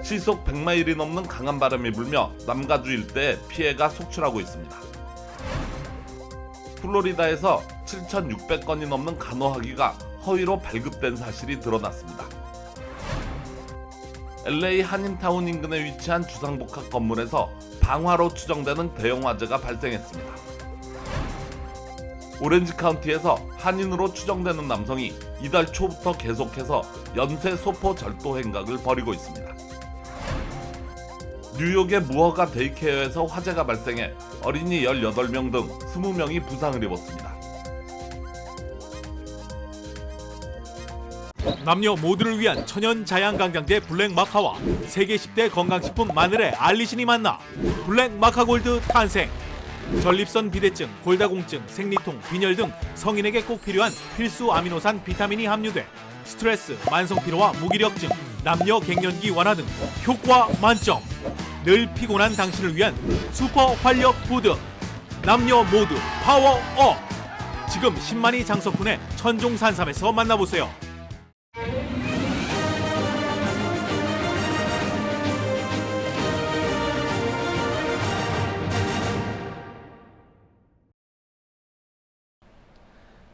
시속 100마일이 넘는 강한 바람이 불며 남가주 일대에 피해가 속출하고 있습니다. 플로리다에서 7,600건이 넘는 간호학위가 허위로 발급된 사실이 드러났습니다. LA 한인타운 인근에 위치한 주상복합 건물에서 방화로 추정되는 대형 화재가 발생했습니다. 오렌지 카운티에서 한인으로 추정되는 남성이 이달 초부터 계속해서 연쇄 소포 절도 행각을 벌이고 있습니다. 뉴욕의 무허가 데이케어에서 화재가 발생해 어린이 18명 등 20명이 부상을 입었습니다. 남녀 모두를 위한 천연 자양강장제 블랙마카와 세계 10대 건강식품 마늘의 알리신이 만나 블랙마카골드 탄생. 전립선 비대증, 골다공증, 생리통, 빈혈 등 성인에게 꼭 필요한 필수 아미노산 비타민이 함유돼 스트레스, 만성피로와 무기력증, 남녀 갱년기 완화 등 효과 만점. 늘 피곤한 당신을 위한 슈퍼 활력 푸드. 남녀 모두 파워업. 지금 10만이 장석훈의 천종산삼에서 만나보세요.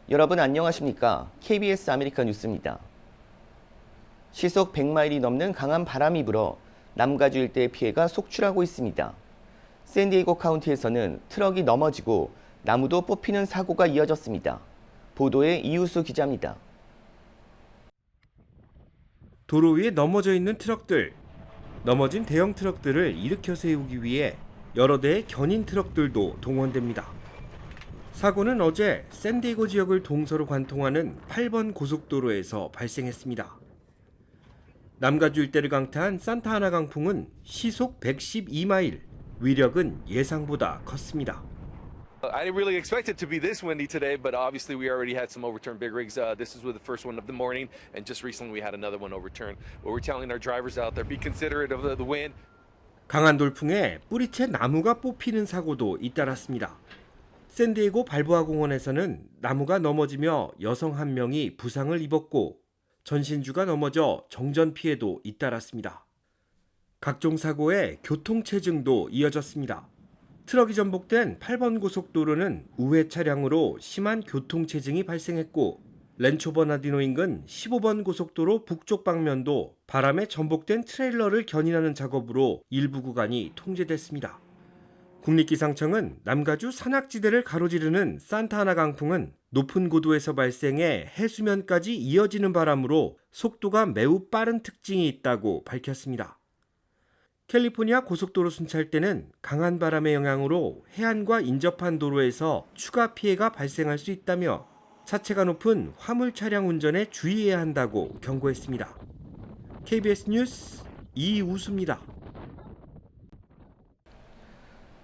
여러분 안녕하십니까? KBS 아메리카 뉴스입니다. 시속 100마일이 넘는 강한 바람이 불어 남가주 일대의 피해가 속출하고 있습니다. 샌디에이고 카운티에서는 트럭이 넘어지고 나무도 뽑히는 사고가 이어졌습니다. 보도에 이우수 기자입니다. 도로 위에 넘어져 있는 트럭들, 넘어진 대형 트럭들을 일으켜 세우기 위해 여러 대의 견인 트럭들도 동원됩니다. 사고는 어제 샌디에이고 지역을 동서로 관통하는 8번 고속도로에서 발생했습니다. 남가주 일대를 강타한 산타아나 강풍은 시속 112마일, 위력은 예상보다 컸습니다. I didn't really expect it to be this windy today, but obviously we already had some overturned big rigs. This is with the first one of the morning, and just recently we had another one overturned. But we're telling our drivers out there, be considerate of the wind. 강한 돌풍에 뿌리채 나무가 뽑히는 사고도 잇따랐습니다. 샌디에이고 발보아 공원에서는 나무가 넘어지며 여성 한 명이 부상을 입었고 전신주가 넘어져 정전 피해도 잇따랐습니다. 각종 사고에 교통체증도 이어졌습니다. 트럭이 전복된 8번 고속도로는 우회 차량으로 심한 교통체증이 발생했고 렌초 버나디노 인근 15번 고속도로 북쪽 방면도 바람에 전복된 트레일러를 견인하는 작업으로 일부 구간이 통제됐습니다. 국립기상청은 남가주 산악지대를 가로지르는 산타아나 강풍은 높은 고도에서 발생해 해수면까지 이어지는 바람으로 속도가 매우 빠른 특징이 있다고 밝혔습니다. 캘리포니아 고속도로 순찰대는 강한 바람의 영향으로 해안과 인접한 도로에서 추가 피해가 발생할 수 있다며 차체가 높은 화물 차량 운전에 주의해야 한다고 경고했습니다. KBS 뉴스 이우수입니다.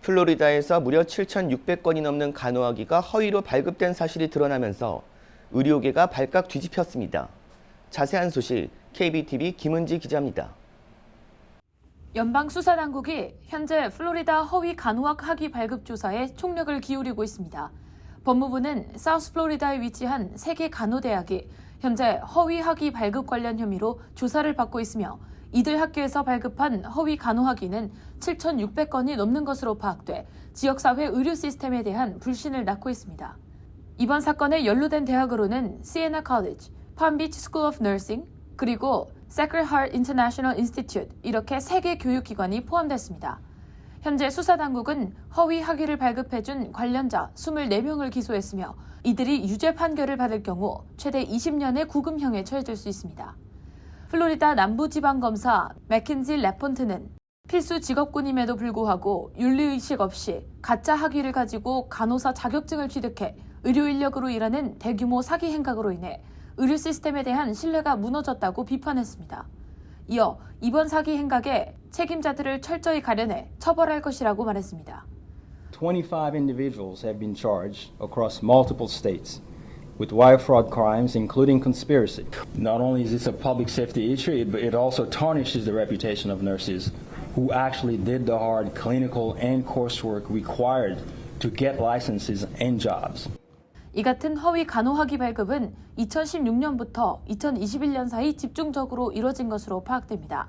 플로리다에서 무려 7,600건이 넘는 간호학위가 허위로 발급된 사실이 드러나면서 의료계가 발칵 뒤집혔습니다. 자세한 소식 KBTV 김은지 기자입니다. 연방수사당국이 현재 플로리다 허위 간호학 학위 발급 조사에 총력을 기울이고 있습니다. 법무부는 사우스 플로리다에 위치한 3개 간호대학이 현재 허위 학위 발급 관련 혐의로 조사를 받고 있으며 이들 학교에서 발급한 허위 간호학위는 7,600건이 넘는 것으로 파악돼 지역사회 의료 시스템에 대한 불신을 낳고 있습니다. 이번 사건에 연루된 대학으로는 시에나 컬리지, 팜비치 스쿨 오브 너싱, 그리고 Sacred Heart International Institute 이렇게 3개 교육기관이 포함됐습니다. 현재 수사당국은 허위 학위를 발급해준 관련자 24명을 기소했으며 이들이 유죄 판결을 받을 경우 최대 20년의 구금형에 처해질 수 있습니다. 플로리다 남부지방검사 맥킨지 레폰트는 필수 직업군임에도 불구하고 윤리의식 없이 가짜 학위를 가지고 간호사 자격증을 취득해 의료 인력으로 일하는 대규모 사기 행각으로 인해 의료 시스템에 대한 신뢰가 무너졌다고 비판했습니다. 이어 이번 사기 행각에 책임자들을 철저히 가려내 처벌할 것이라고 말했습니다. 25 individuals have been charged across multiple states with wire fraud crimes, including conspiracy. Not only is this a public safety issue, but it also tarnishes the reputation of nurses who actually did the hard clinical and coursework required to get licenses and jobs. 이 같은 허위 간호학위 발급은 2016년부터 2021년 사이 집중적으로 이뤄진 것으로 파악됩니다.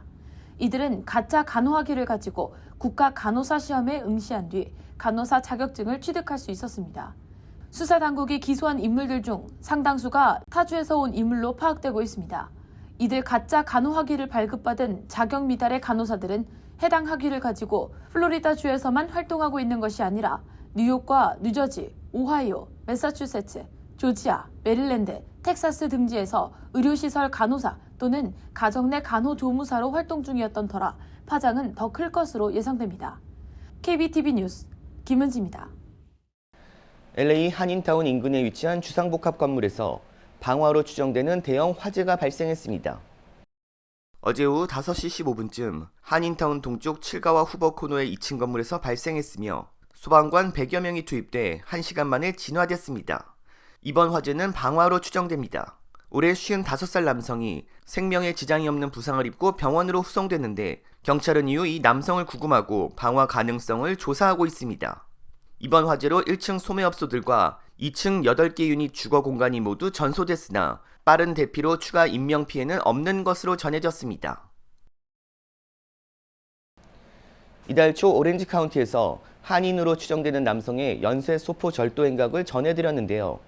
이들은 가짜 간호학위를 가지고 국가 간호사 시험에 응시한 뒤 간호사 자격증을 취득할 수 있었습니다. 수사 당국이 기소한 인물들 중 상당수가 타주에서 온 인물로 파악되고 있습니다. 이들 가짜 간호학위를 발급받은 자격 미달의 간호사들은 해당 학위를 가지고 플로리다주에서만 활동하고 있는 것이 아니라 뉴욕과 뉴저지, 오하이오, 매사추세츠, 조지아, 메릴랜드, 텍사스 등지에서 의료시설 간호사 또는 가정 내 간호조무사로 활동 중이었던 터라 파장은 더 클 것으로 예상됩니다. KBTV 뉴스 김은지입니다. LA 한인타운 인근에 위치한 주상복합 건물에서 방화로 추정되는 대형 화재가 발생했습니다. 어제 오후 5시 15분쯤 한인타운 동쪽 7가와 후버 코너의 2층 건물에서 발생했으며 소방관 100여 명이 투입돼 1시간 만에 진화됐습니다. 이번 화재는 방화로 추정됩니다. 올해 55살 남성이 생명에 지장이 없는 부상을 입고 병원으로 후송됐는데 경찰은 이후 이 남성을 구금하고 방화 가능성을 조사하고 있습니다. 이번 화재로 1층 소매업소들과 2층 8개 유닛 주거 공간이 모두 전소됐으나 빠른 대피로 추가 인명피해는 없는 것으로 전해졌습니다. 이달 초 오렌지 카운티에서 한인으로 추정되는 남성의 연쇄 소포 절도 행각을 전해드렸는데요.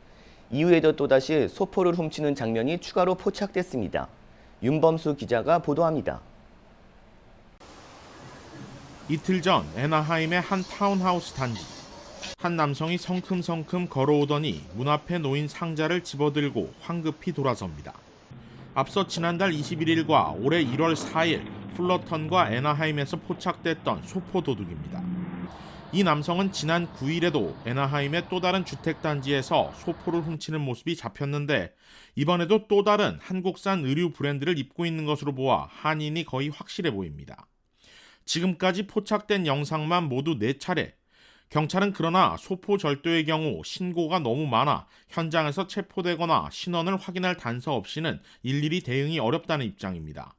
이후에도 또다시 소포를 훔치는 장면이 추가로 포착됐습니다. 윤범수 기자가 보도합니다. 이틀 전 애나하임의 한 타운하우스 단지. 한 남성이 성큼성큼 걸어오더니 문 앞에 놓인 상자를 집어들고 황급히 돌아섭니다. 앞서 지난달 21일과 올해 1월 4일 플러턴과 애나하임에서 포착됐던 소포도둑입니다. 이 남성은 지난 9일에도 애나하임의 또 다른 주택단지에서 소포를 훔치는 모습이 잡혔는데 이번에도 또 다른 한국산 의류 브랜드를 입고 있는 것으로 보아 한인이 거의 확실해 보입니다. 지금까지 포착된 영상만 모두 4차례. 경찰은 그러나 소포 절도의 경우 신고가 너무 많아 현장에서 체포되거나 신원을 확인할 단서 없이는 일일이 대응이 어렵다는 입장입니다.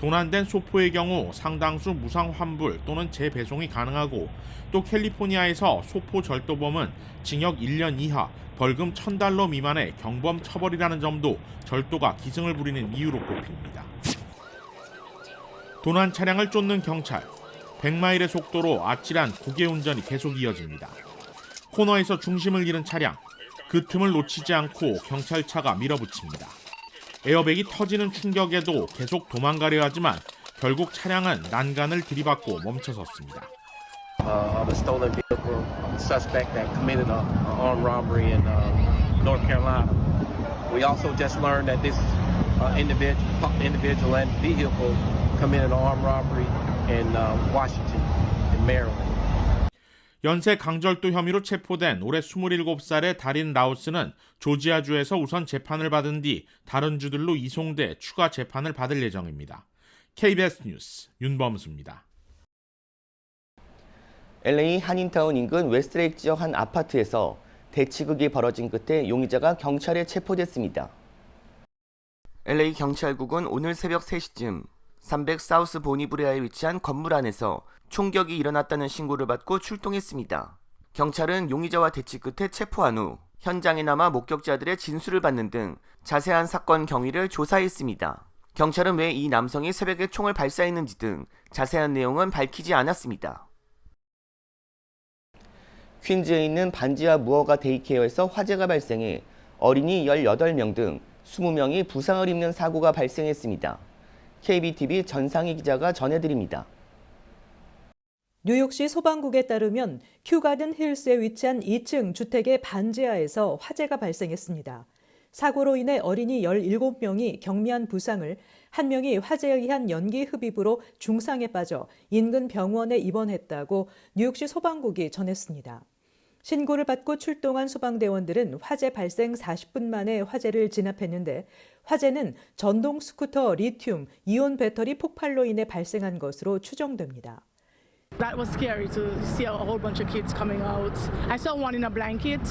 도난된 소포의 경우 상당수 무상 환불 또는 재배송이 가능하고 또 캘리포니아에서 소포 절도범은 징역 1년 이하, 벌금 $1,000 미만의 경범 처벌이라는 점도 절도가 기승을 부리는 이유로 꼽힙니다. 도난 차량을 쫓는 경찰. 100마일의 속도로 아찔한 고개 운전이 계속 이어집니다. 코너에서 중심을 잃은 차량, 그 틈을 놓치지 않고 경찰차가 밀어붙입니다. 에어백이 터지는 충격에도 계속 도망가려 하지만 결국 차량은 난간을 들이받고 멈춰섰습니다. Of a stolen vehicle suspect that committed an armed robbery in North Carolina. We also just learned that this individual and vehicle committed an armed robbery in Washington, in Maryland. 연쇄 강절도 혐의로 체포된 올해 27살의 다린 라우스는 조지아주에서 우선 재판을 받은 뒤 다른 주들로 이송돼 추가 재판을 받을 예정입니다. KBS 뉴스 윤범수입니다. LA 한인타운 인근 웨스트레이크 지역 한 아파트에서 대치극이 벌어진 끝에 용의자가 경찰에 체포됐습니다. LA 경찰국은 오늘 새벽 3시쯤 300 사우스 보니브레아에 위치한 건물 안에서 총격이 일어났다는 신고를 받고 출동했습니다. 경찰은 용의자와 대치 끝에 체포한 후 현장에 남아 목격자들의 진술을 받는 등 자세한 사건 경위를 조사했습니다. 경찰은 왜 이 남성이 새벽에 총을 발사했는지 등 자세한 내용은 밝히지 않았습니다. 퀸즈에 있는 반지하 무허가 데이케어에서 화재가 발생해 어린이 18명 등 20명이 부상을 입는 사고가 발생했습니다. KBTV 전상희 기자가 전해드립니다. 뉴욕시 소방국에 따르면 큐가든 힐스에 위치한 2층 주택의 반지하에서 화재가 발생했습니다. 사고로 인해 어린이 17명이 경미한 부상을, 1명이 화재에 의한 연기 흡입으로 중상에 빠져 인근 병원에 입원했다고 뉴욕시 소방국이 전했습니다. 신고를 받고 출동한 소방대원들은 화재 발생 40분 만에 화재를 진압했는데 화재는 전동 스쿠터 리튬 이온 배터리 폭발로 인해 발생한 것으로 추정됩니다. That was scary to see a whole bunch of kids coming out. I saw one in a blanket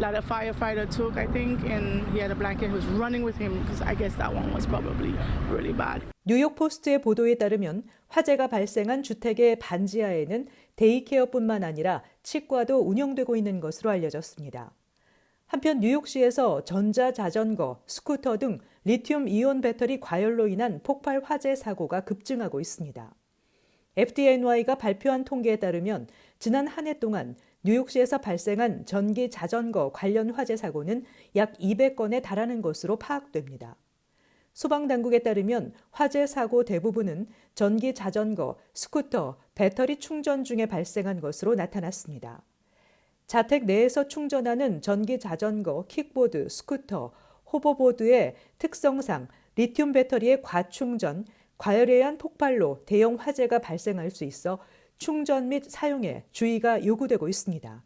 that a firefighter took, I think, and he had a blanket. He was running with him because I guess that one was probably really bad. 뉴욕 포스트의 보도에 따르면 화재가 발생한 주택의 반지하에는 데이케어뿐만 아니라 치과도 운영되고 있는 것으로 알려졌습니다. 한편 뉴욕시에서 전자자전거, 스쿠터 등 리튬 이온 배터리 과열로 인한 폭발 화재 사고가 급증하고 있습니다. FDNY가 발표한 통계에 따르면 지난 한 해 동안 뉴욕시에서 발생한 전기 자전거 관련 화재 사고는 약 200건에 달하는 것으로 파악됩니다. 소방당국에 따르면 화재 사고 대부분은 전기 자전거, 스쿠터, 배터리 충전 중에 발생한 것으로 나타났습니다. 자택 내에서 충전하는 전기 자전거, 킥보드, 스쿠터, 호버보드의 특성상 리튬 배터리의 과충전, 과열에 의한 폭발로 대형 화재가 발생할 수 있어 충전 및 사용에 주의가 요구되고 있습니다.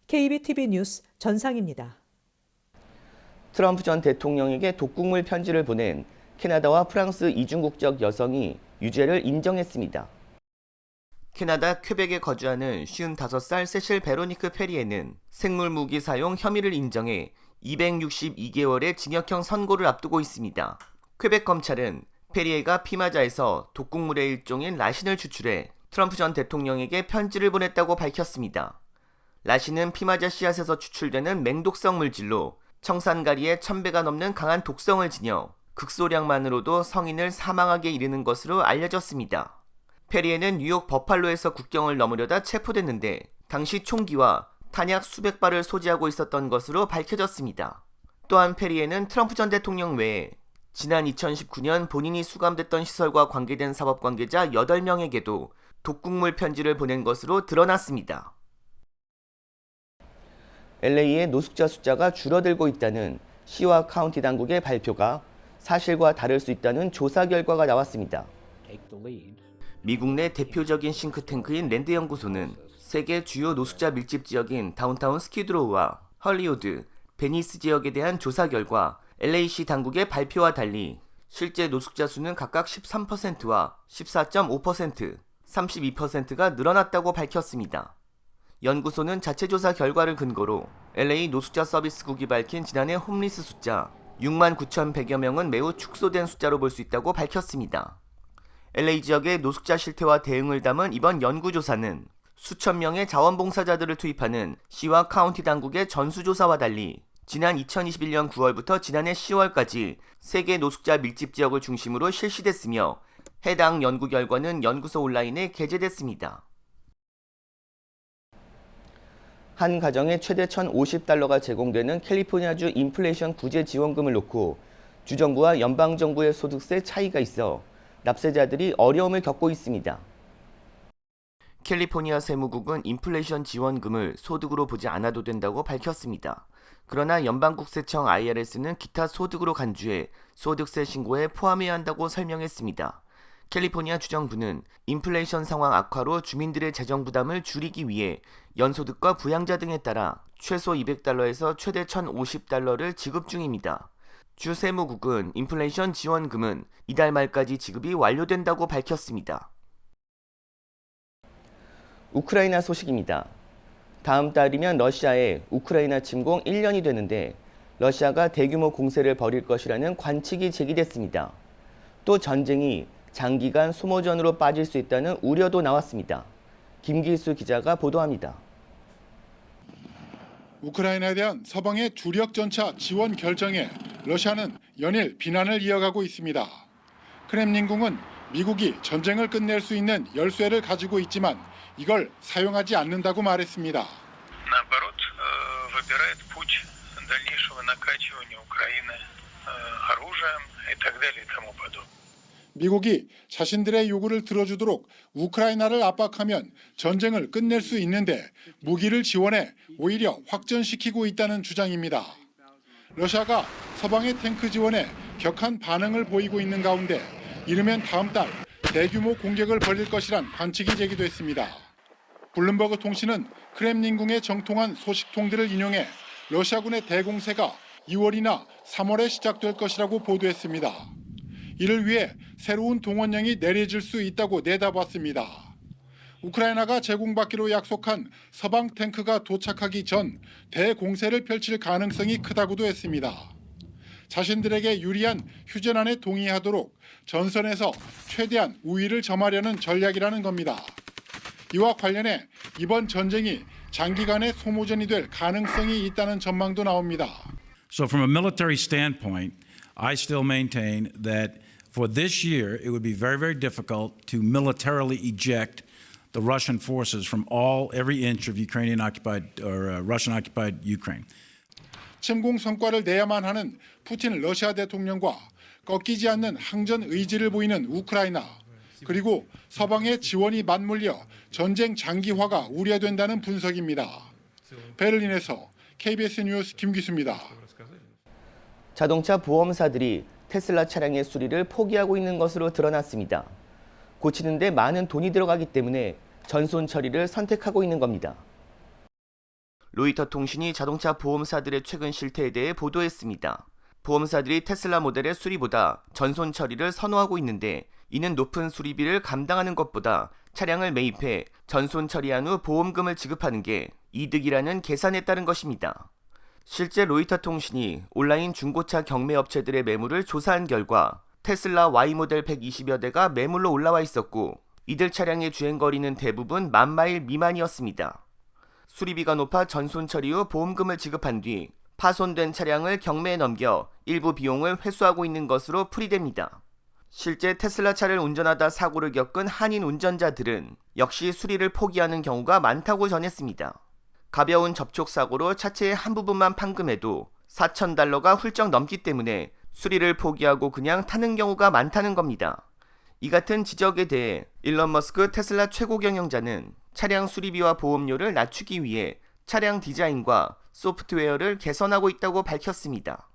KBTV 뉴스 전상입니다. 트럼프 전 대통령에게 독국물 편지를 보낸 캐나다와 프랑스 이중 국적 여성이 유죄를 인정했습니다. 캐나다 퀘벡에 거주하는 55살 세실 베로니크 페리에는 생물무기 사용 혐의를 인정해 262개월의 징역형 선고를 앞두고 있습니다. 퀘벡 검찰은 페리에가 피마자에서 독국물의 일종인 라신을 추출해 트럼프 전 대통령에게 편지를 보냈다고 밝혔습니다. 라신은 피마자 씨앗에서 추출되는 맹독성 물질로 청산가리의 1000배가 넘는 강한 독성을 지녀 극소량만으로도 성인을 사망하게 이르는 것으로 알려졌습니다. 페리에는 뉴욕 버팔로에서 국경을 넘으려다 체포됐는데 당시 총기와 탄약 수백 발을 소지하고 있었던 것으로 밝혀졌습니다. 또한 페리에는 트럼프 전 대통령 외에 지난 2019년 본인이 수감됐던 시설과 관계된 사법 관계자 8명에게도 독국물 편지를 보낸 것으로 드러났습니다. LA의 노숙자 숫자가 줄어들고 있다는 시와 카운티 당국의 발표가 사실과 다를 수 있다는 조사 결과가 나왔습니다. 미국 내 대표적인 싱크탱크인 랜드 연구소는 세계 주요 노숙자 밀집 지역인 다운타운 스키드로우와 헐리우드, 베니스 지역에 대한 조사 결과 LA시 당국의 발표와 달리 실제 노숙자 수는 각각 13%와 14.5%, 32%가 늘어났다고 밝혔습니다. 연구소는 자체 조사 결과를 근거로 LA 노숙자 서비스국이 밝힌 지난해 홈리스 숫자 69,100여 명은 매우 축소된 숫자로 볼 수 있다고 밝혔습니다. LA 지역의 노숙자 실태와 대응을 담은 이번 연구조사는 수천 명의 자원봉사자들을 투입하는 시와 카운티 당국의 전수조사와 달리 지난 2021년 9월부터 지난해 10월까지 세계 노숙자 밀집 지역을 중심으로 실시됐으며 해당 연구 결과는 연구소 온라인에 게재됐습니다. 한 가정에 최대 $1,050가 제공되는 캘리포니아주 인플레이션 구제 지원금을 놓고 주정부와 연방정부의 소득세 차이가 있어 납세자들이 어려움을 겪고 있습니다. 캘리포니아 세무국은 인플레이션 지원금을 소득으로 보지 않아도 된다고 밝혔습니다. 그러나 연방국세청 IRS는 기타 소득으로 간주해 소득세 신고에 포함해야 한다고 설명했습니다. 캘리포니아 주정부는 인플레이션 상황 악화로 주민들의 재정 부담을 줄이기 위해 연소득과 부양자 등에 따라 최소 $200에서 최대 $1,050를 지급 중입니다. 주 세무국은 인플레이션 지원금은 이달 말까지 지급이 완료된다고 밝혔습니다. 우크라이나 소식입니다. 다음 달이면 러시아의 우크라이나 침공 1년이 되는데 러시아가 대규모 공세를 벌일 것이라는 관측이 제기됐습니다. 또 전쟁이 장기간 소모전으로 빠질 수 있다는 우려도 나왔습니다. 김기수 기자가 보도합니다. 우크라이나에 대한 서방의 주력 전차 지원 결정에 러시아는 연일 비난을 이어가고 있습니다. 크렘린궁은 미국이 전쟁을 끝낼 수 있는 열쇠를 가지고 있지만 이걸 사용하지 않는다고 말했습니다. наоборот, выбирает путь дальнейшего накачивания Украины оружием и так далее и тому подобное. 미국이 자신들의 요구를 들어주도록 우크라이나를 압박하면 전쟁을 끝낼 수 있는데 무기를 지원해 오히려 확전시키고 있다는 주장입니다. 러시아가 서방의 탱크 지원에 격한 반응을 보이고 있는 가운데 이르면 다음 달 대규모 공격을 벌일 것이란 관측이 제기됐습니다. 블룸버그 통신은 크렘린궁의 정통한 소식통들을 인용해 러시아군의 대공세가 2월이나 3월에 시작될 것이라고 보도했습니다. 이를 위해 새로운 동원령이 내려질 수 있다고 내다봤습니다. 우크라이나가 제공받기로 약속한 서방 탱크가 도착하기 전 대공세를 펼칠 가능성이 크다고도 했습니다. 자신들에게 유리한 휴전안에 동의하도록 전선에서 최대한 우위를 점하려는 전략이라는 겁니다. 이와 관련해 이번 전쟁이 장기간의 소모전이 될 가능성이 있다는 전망도 나옵니다. So from a military standpoint, I still maintain that for this year, it would be very, very difficult to militarily eject the Russian forces from every inch of Ukrainian-occupied or Russian-occupied Ukraine. 침공 성과를 내야만 하는 푸틴 러시아 대통령과 꺾이지 않는 항전 의지를 보이는 우크라이나, 그리고 서방의 지원이 맞물려 전쟁 장기화가 우려된다는 분석입니다. 베를린에서 KBS 뉴스 김기수입니다. 자동차 보험사들이 테슬라 차량의 수리를 포기하고 있는 것으로 드러났습니다. 고치는데 많은 돈이 들어가기 때문에 전손 처리를 선택하고 있는 겁니다. 로이터 통신이 자동차 보험사들의 최근 실태에 대해 보도했습니다. 보험사들이 테슬라 모델의 수리보다 전손 처리를 선호하고 있는데, 이는 높은 수리비를 감당하는 것보다 차량을 매입해 전손 처리한 후 보험금을 지급하는 게 이득이라는 계산에 따른 것입니다. 실제 로이터 통신이 온라인 중고차 경매업체들의 매물을 조사한 결과 테슬라 Y모델 120여 대가 매물로 올라와 있었고, 이들 차량의 주행거리는 대부분 10,000마일 미만이었습니다. 수리비가 높아 전손 처리 후 보험금을 지급한 뒤 파손된 차량을 경매에 넘겨 일부 비용을 회수하고 있는 것으로 풀이됩니다. 실제 테슬라 차를 운전하다 사고를 겪은 한인 운전자들은 역시 수리를 포기하는 경우가 많다고 전했습니다. 가벼운 접촉사고로 차체의 한 부분만 판금해도 $4,000가 훌쩍 넘기 때문에 수리를 포기하고 그냥 타는 경우가 많다는 겁니다. 이 같은 지적에 대해 일론 머스크 테슬라 최고 경영자는 차량 수리비와 보험료를 낮추기 위해 차량 디자인과 소프트웨어를 개선하고 있다고 밝혔습니다.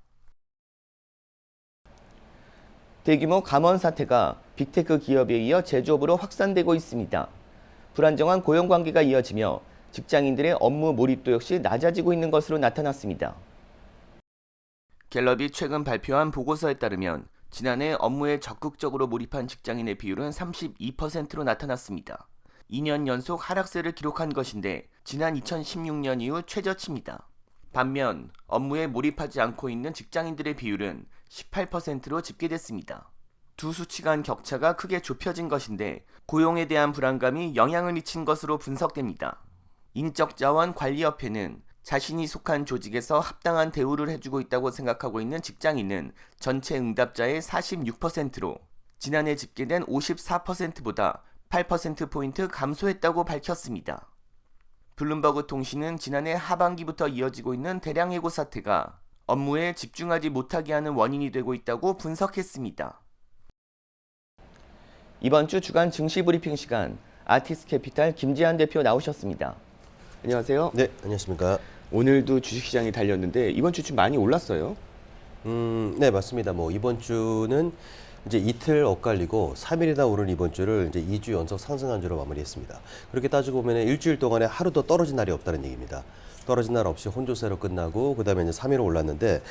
대규모 감원 사태가 빅테크 기업에 이어 제조업으로 확산되고 있습니다. 불안정한 고용 관계가 이어지며 직장인들의 업무 몰입도 역시 낮아지고 있는 것으로 나타났습니다. 갤럽이 최근 발표한 보고서에 따르면 지난해 업무에 적극적으로 몰입한 직장인의 비율은 32%로 나타났습니다. 2년 연속 하락세를 기록한 것인데 지난 2016년 이후 최저치입니다. 반면 업무에 몰입하지 않고 있는 직장인들의 비율은 18%로 집계됐습니다. 두 수치 간 격차가 크게 좁혀진 것인데 고용에 대한 불안감이 영향을 미친 것으로 분석됩니다. 인적자원관리협회는 자신이 속한 조직에서 합당한 대우를 해주고 있다고 생각하고 있는 직장인은 전체 응답자의 46%로 지난해 집계된 54%보다 8%포인트 감소했다고 밝혔습니다. 블룸버그 통신은 지난해 하반기부터 이어지고 있는 대량 해고 사태가 업무에 집중하지 못하게 하는 원인이 되고 있다고 분석했습니다. 이번 주 주간 증시 브리핑 시간, 아티스캐피탈 김재한 대표 나오셨습니다. 안녕하세요. 네, 안녕하십니까. 오늘도 주식시장이 달렸는데 이번 주 좀 많이 올랐어요? 네, 맞습니다. 이번 주는 이제 이틀 엇갈리고 3일이나 오른 이번 주를 이제 2주 연속 상승한 주로 마무리했습니다. 그렇게 따지고 보면 일주일 동안에 하루도 떨어진 날이 없다는 얘기입니다. 떨어진 날 없이 혼조세로 끝나고 그다음에 이제 3일 올랐는데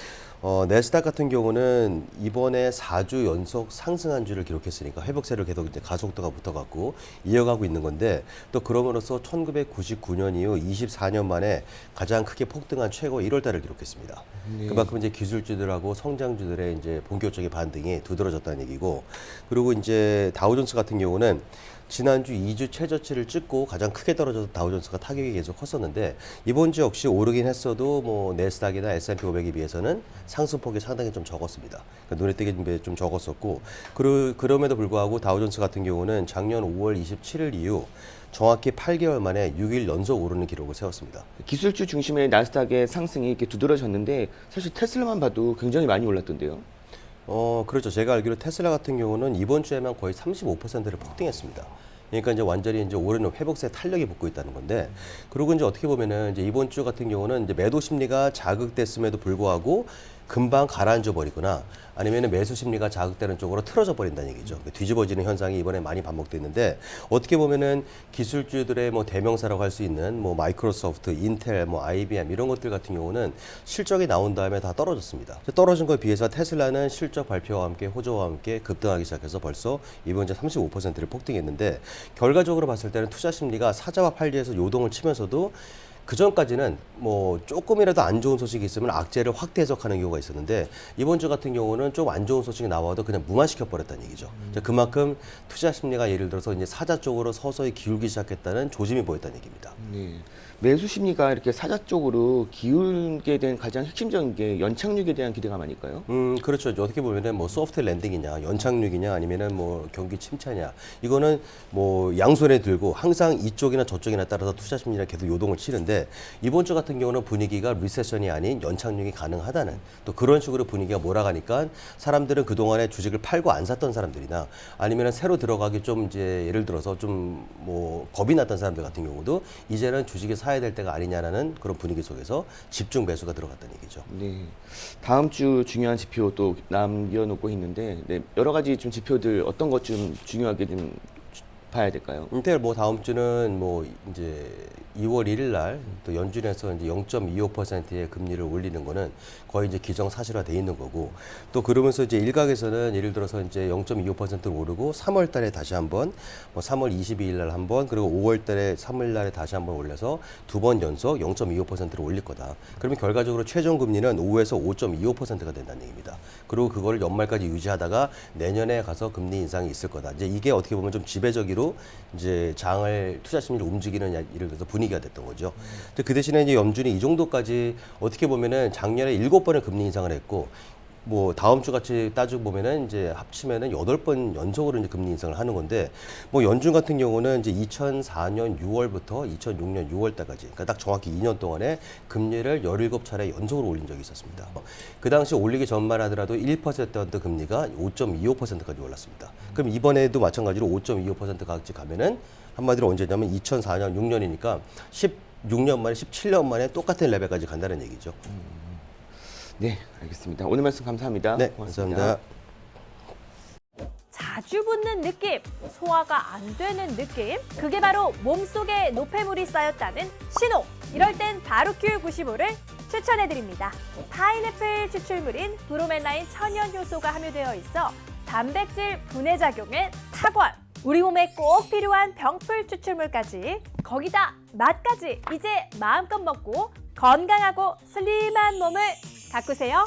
내스닥 같은 경우는 이번에 4주 연속 상승한 주를 기록했으니까 회복세를 계속 이제 가속도가 붙어갖고 이어가고 있는 건데 또 그럼으로써 1999년 이후 24년 만에 가장 크게 폭등한 최고 1월달을 기록했습니다. 그만큼 이제 기술주들하고 성장주들의 이제 본격적인 반등이 두드러졌다는 얘기고, 그리고 이제 다우존스 같은 경우는 지난주 2주 최저치를 찍고 가장 크게 떨어져서 다우존스가 타격이 계속 컸었는데 이번 주 역시 오르긴 했어도 네스닥이나 S&P 500에 비해서는 상승폭이 상당히 좀 적었습니다. 그러니까 눈에 띄게 좀 적었었고, 그럼에도 불구하고 다우존스 같은 경우는 작년 5월 27일 이후 정확히 8개월 만에 6일 연속 오르는 기록을 세웠습니다. 기술주 중심의 나스닥의 상승이 이렇게 두드러졌는데 사실 테슬라만 봐도 굉장히 많이 올랐던데요. 그렇죠. 제가 알기로 테슬라 같은 경우는 이번 주에만 거의 35%를 폭등했습니다. 그러니까 이제 완전히 이제 올해는 회복세 탄력이 붙고 있다는 건데, 그리고 이제 어떻게 보면은 이제 이번 주 같은 경우는 이제 매도 심리가 자극됐음에도 불구하고 금방 가라앉아 버리거나 아니면 매수 심리가 자극되는 쪽으로 틀어져 버린다는 얘기죠. 뒤집어지는 현상이 이번에 많이 반복됐는데, 어떻게 보면은 기술주들의 대명사라고 할 수 있는 마이크로소프트, 인텔, IBM 이런 것들 같은 경우는 실적이 나온 다음에 다 떨어졌습니다. 떨어진 거에 비해서 테슬라는 실적 발표와 함께 호조와 함께 급등하기 시작해서 벌써 이번 주 35%를 폭등했는데, 결과적으로 봤을 때는 투자 심리가 사자와 팔자에서 요동을 치면서도 그 전까지는 뭐 조금이라도 안 좋은 소식이 있으면 악재를 확대 해석하는 경우가 있었는데 이번 주 같은 경우는 좀 안 좋은 소식이 나와도 그냥 무마시켜 버렸다는 얘기죠. 그만큼 투자 심리가 예를 들어서 이제 사자 쪽으로 서서히 기울기 시작했다는 조짐이 보였다는 얘기입니다. 네. 매수 심리가 이렇게 사자 쪽으로 기울게 된 가장 핵심적인 게 연착륙에 대한 기대감 아닐까요? 그렇죠. 어떻게 보면은 뭐 소프트 랜딩이냐, 연착륙이냐, 아니면은 뭐 경기 침체냐, 이거는 뭐 양손에 들고 항상 이쪽이나 저쪽이나 따라서 투자 심리가 계속 요동을 치는데 이번 주 같은 경우는 분위기가 리세션이 아닌 연착륙이 가능하다는 또 그런 식으로 분위기가 몰아가니까 사람들은 그동안에 주식을 팔고 안 샀던 사람들이나 아니면은 새로 들어가기 좀 이제 예를 들어서 좀 뭐 겁이 났던 사람들 같은 경우도 이제는 주식에 사야 될 때가 아니냐라는 그런 분위기 속에서 집중 매수가 들어갔다는 얘기죠. 네. 다음 주 중요한 지표 또 남겨놓고 있는데 네, 여러 가지 좀 지표들 어떤 것 좀 중요하게 좀 봐야 될까요? 근데 뭐 다음 주는 뭐 이제 2월 1일 날 또 연준에서 이제 0.25%의 금리를 올리는 거는 거의 이제 기정사실화돼 있는 거고 또 그러면서 이제 일각에서는 예를 들어서 이제 0.25%를 오르고 3월 달에 다시 한번 뭐 3월 22일 날 한번 그리고 5월 달에 3월 날에 다시 한번 올려서 두 번 연속 0.25%를 올릴 거다. 그러면 결과적으로 최종 금리는 5에서 5.25%가 된다는 얘기입니다. 그리고 그걸 연말까지 유지하다가 내년에 가서 금리 인상이 있을 거다. 이제 이게 어떻게 보면 좀 지배적으로 이제 장을 투자 심리를 움직이는 예를 들어서 분위기가 됐던 거죠. 그 대신에 이제 연준이 이 정도까지 어떻게 보면은 작년에 7번의 금리 인상을 했고 뭐 다음 주 같이 따지고 보면은 이제 합치면은 8번 연속으로 이제 금리 인상을 하는 건데 뭐 연준 같은 경우는 이제 2004년 6월부터 2006년 6월달까지 그러니까 딱 정확히 2년 동안에 금리를 17차례 연속으로 올린 적이 있었습니다. 그 당시 올리기 전만 하더라도 1%였던 금리가 5.25%까지 올랐습니다. 그럼 이번에도 마찬가지로 5.25%까지 가면은 한마디로 언제냐면 2004년 6년이니까 16년 만에 17년 만에 똑같은 레벨까지 간다는 얘기죠. 네, 알겠습니다. 오늘 말씀 감사합니다. 네, 고맙습니다. 감사합니다. 자주 붓는 느낌, 소화가 안 되는 느낌, 그게 바로 몸속에 노폐물이 쌓였다는 신호. 이럴 땐 바로큐95를 추천해드립니다. 파인애플 추출물인 브로멜라인 천연 효소가 함유되어 있어 단백질 분해 작용에 탁월. 우리 몸에 꼭 필요한 병풀 추출물까지, 거기다 맛까지 이제 마음껏 먹고 건강하고 슬림한 몸을 가꾸세요.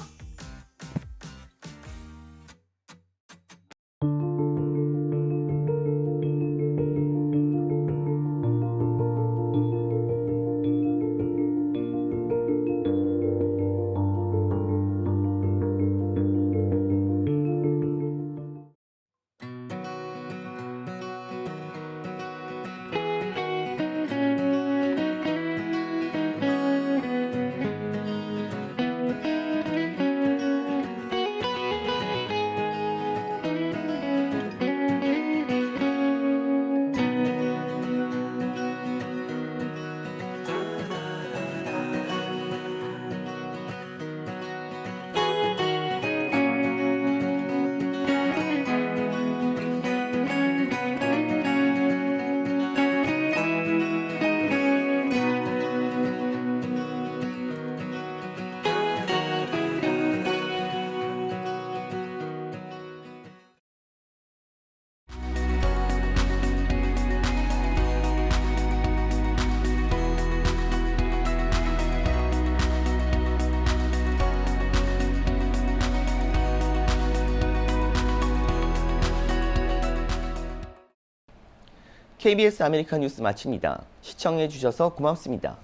KBS 아메리칸 뉴스 마칩니다. 시청해 주셔서 고맙습니다.